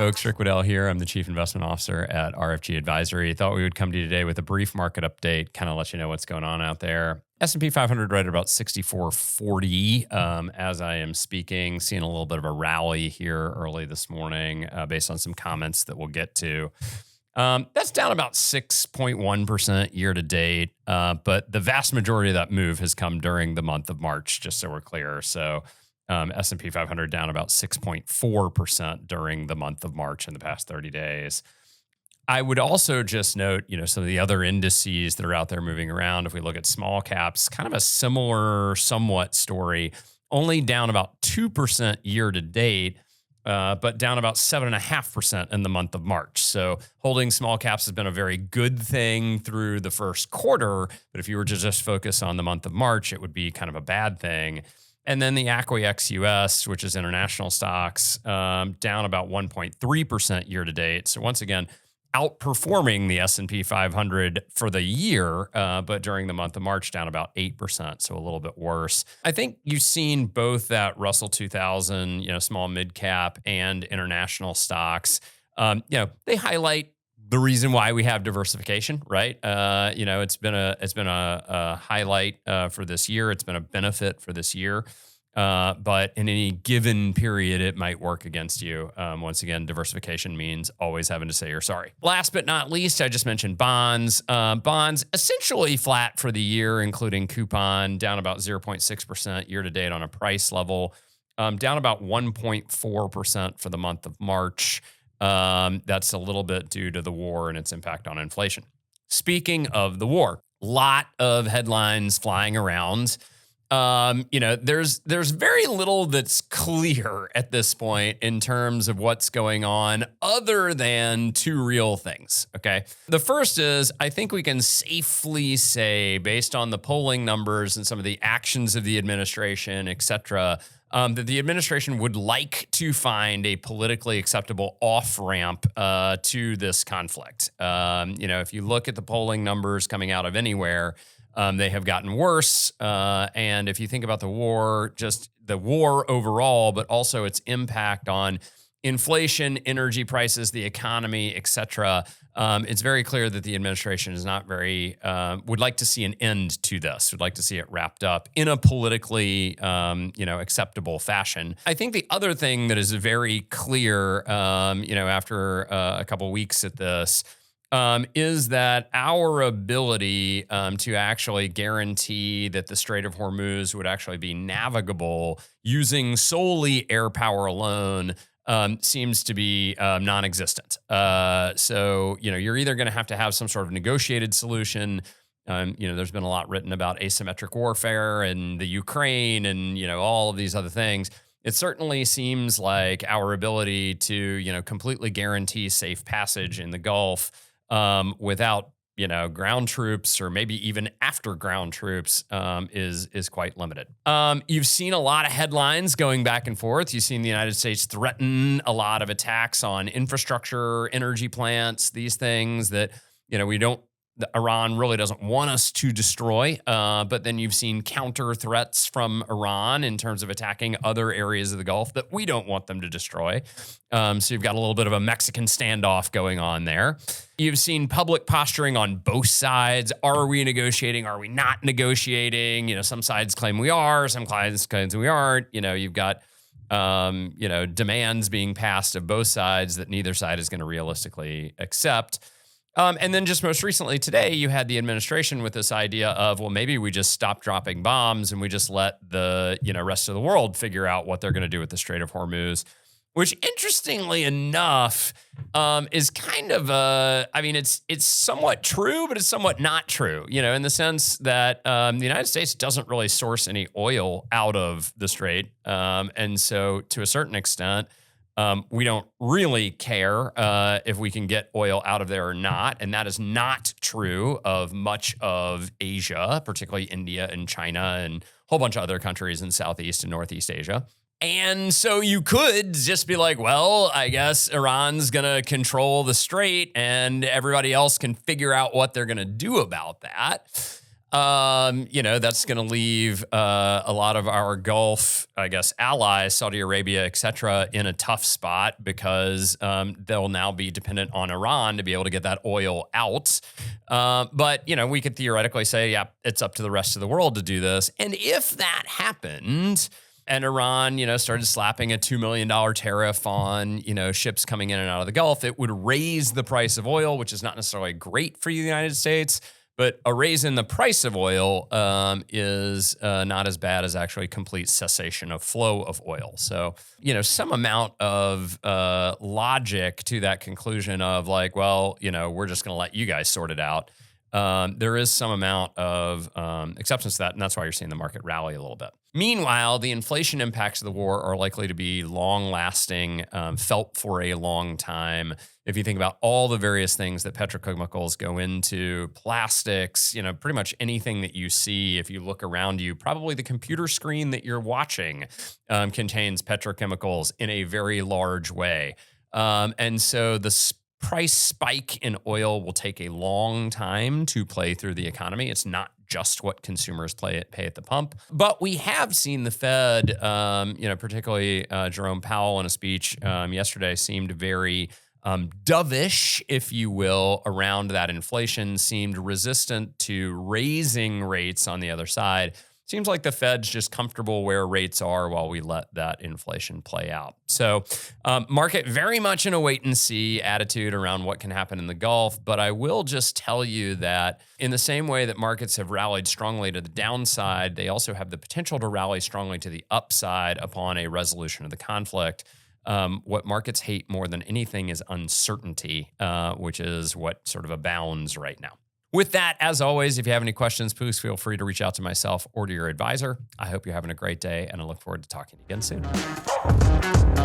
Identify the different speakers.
Speaker 1: folks. Rick Wedell here. I'm the Chief Investment Officer at RFG Advisory. Thought we would come to you today with a brief market update, kind of let you know what's going on out there. S&P 500 right at about 6440 as I am speaking. Seeing a little bit of a rally here early this morning based on some comments that we'll get to. That's down about 6.1% year to date, but the vast majority of that move has come during the month of March, just so we're clear. So S&P 500 down about 6.4% during the month of March in the past 30 days. I would also just note, some of the other indices that are out there moving around. If we look at small caps, kind of a similar, somewhat story, only down about 2% year to date, but down about 7.5% in the month of March. So holding small caps has been a very good thing through the first quarter. But if you were to just focus on the month of March, it would be kind of a bad thing. And then the ACWI ex-US, which is international stocks, down about 1.3% year to date. So once again, outperforming the S&P 500 for the year, but during the month of March, down about 8%, so a little bit worse. I think you've seen both that Russell 2000, small mid cap and international stocks. They highlight the reason why we have diversification, right? It's been a highlight for this year. It's been a benefit for this year. But in any given period, it might work against you. Once again, diversification means always having to say you're sorry. Last but not least, I just mentioned bonds. Bonds essentially flat for the year, including coupon, down about 0.6% year to date on a price level, down about 1.4% for the month of March. That's a little bit due to the war and its impact on inflation. Speaking of the war, lot of headlines flying around. There's very little that's clear at this point in terms of what's going on other than two real things, okay? The first is, I think we can safely say, based on the polling numbers and some of the actions of the administration, et cetera, that the administration would like to find a politically acceptable off-ramp to this conflict. If you look at the polling numbers coming out of anywhere, they have gotten worse. And if you think about the war, just the war overall, but also its impact on inflation, energy prices, the economy, et cetera, it's very clear that the administration is not would like to see an end to this, would like to see it wrapped up in a politically, acceptable fashion. I think the other thing that is very clear, after a couple weeks at this, is that our ability to actually guarantee that the Strait of Hormuz would actually be navigable using solely air power alone seems to be non-existent. So you're either going to have some sort of negotiated solution. There's been a lot written about asymmetric warfare and the Ukraine and, all of these other things. It certainly seems like our ability to, completely guarantee safe passage in the Gulf without, ground troops or maybe even after ground troops is quite limited. You've seen a lot of headlines going back and forth. You've seen the United States threaten a lot of attacks on infrastructure, energy plants, these things that, Iran really doesn't want us to destroy. But then you've seen counter threats from Iran in terms of attacking other areas of the Gulf that we don't want them to destroy. So you've got a little bit of a Mexican standoff going on there. You've seen public posturing on both sides. Are we negotiating? Are we not negotiating? Some sides claim we are. Some sides claim we aren't. You've got demands being passed of both sides that neither side is going to realistically accept. And then just most recently today, you had the administration with this idea of, well, maybe we just stop dropping bombs and we just let the rest of the world figure out what they're going to do with the Strait of Hormuz, which interestingly enough is kind of it's somewhat true, but it's somewhat not true, in the sense that the United States doesn't really source any oil out of the Strait. And so to a certain extent, we don't really care if we can get oil out of there or not. And that is not true of much of Asia, particularly India and China and a whole bunch of other countries in Southeast and Northeast Asia. And so you could just be like, well, I guess Iran's going to control the strait and everybody else can figure out what they're going to do about that. That's going to leave a lot of our Gulf, I guess, allies, Saudi Arabia, et cetera, in a tough spot because they'll now be dependent on Iran to be able to get that oil out. But we could theoretically say, yeah, it's up to the rest of the world to do this. And if that happened, and Iran, started slapping a $2 million tariff on, ships coming in and out of the Gulf, it would raise the price of oil, which is not necessarily great for the United States. But a raise in the price of oil is not as bad as actually complete cessation of flow of oil. So, some amount of logic to that conclusion of like, well, we're just going to let you guys sort it out. There is some amount of acceptance to that, and that's why you're seeing the market rally a little bit. Meanwhile, the inflation impacts of the war are likely to be long-lasting, felt for a long time. If you think about all the various things that petrochemicals go into, plastics, pretty much anything that you see, if you look around you, probably the computer screen that you're watching contains petrochemicals in a very large way. And so the price spike in oil will take a long time to play through the economy. It's not just what consumers pay at the pump. But we have seen the Fed, particularly Jerome Powell in a speech yesterday seemed very dovish, if you will, around that inflation, seemed resistant to raising rates on the other side. Seems like the Fed's just comfortable where rates are while we let that inflation play out. So market very much in a wait and see attitude around what can happen in the Gulf. But I will just tell you that in the same way that markets have rallied strongly to the downside, they also have the potential to rally strongly to the upside upon a resolution of the conflict. What markets hate more than anything is uncertainty, which is what sort of abounds right now. With that, as always, if you have any questions, please feel free to reach out to myself or to your advisor. I hope you're having a great day, and I look forward to talking to you again soon.